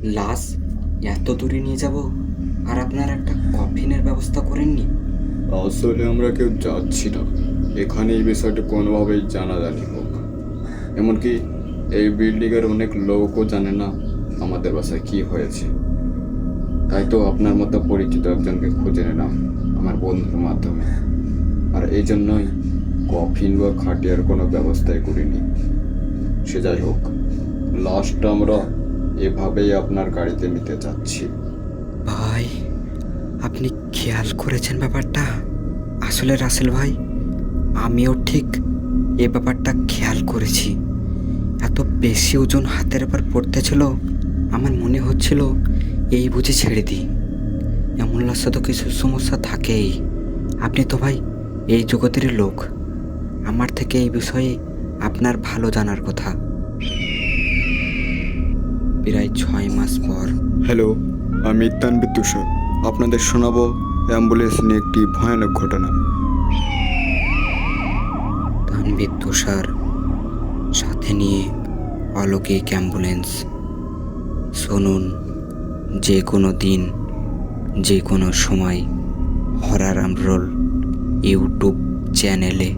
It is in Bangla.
লাশ এত দূরে নিয়ে যাব আর আপনার একটা কফিনের ব্যবস্থা করেননি? আসলে আমরা কেউ যাচ্ছি না। এখানে এই বিষয়টা কোনোভাবেই জানাজানি হোক। এমনকি এই বিল্ডিংয়ের অনেক লোকও জানে না আমাদের বাসায় কি হয়েছে। তাই তো আপনার মতো পরিচিত একজনকে খুঁজে নিলাম আমার বন্ধুর মাধ্যমে। আর এই জন্যই কফিন বা খাটিয়ার কোনো ব্যবস্থাই করিনি। সে যাই হোক, লাশটা আমরা এভাবেই আপনার গাড়িতে নিতে চাচ্ছি। ভাই, আপনি খেয়াল করেছেন ব্যাপারটা? আসলে রাসেল ভাই, আমিও ঠিক এ ব্যাপারটা খেয়াল করেছি। এত বেশি ওজন হাতের উপর পড়তেছিল, আমার মনে হচ্ছিল এই বুঝে ছেড়ে দিই। এমন লাশে তো কিছু সমস্যা থাকেই। আপনি তো ভাই এই জগতেরই লোক, আমার থেকে এই বিষয়ে আপনার ভালো জানার কথা। প্রায় 6 মাস পর। হ্যালো, আমি তানবীর তুষার। আপনাদের শোনাবো অ্যাম্বুলেন্স নিয়ে একটি ভয়ানক ঘটনা। তানভীর তুষার, সাথে নিয়ে অলৌকিক অ্যাম্বুলেন্স। শুনুন, যে কোনো দিন, যে কোনো সময় হরার রোল ইউটিউব চ্যানেলে।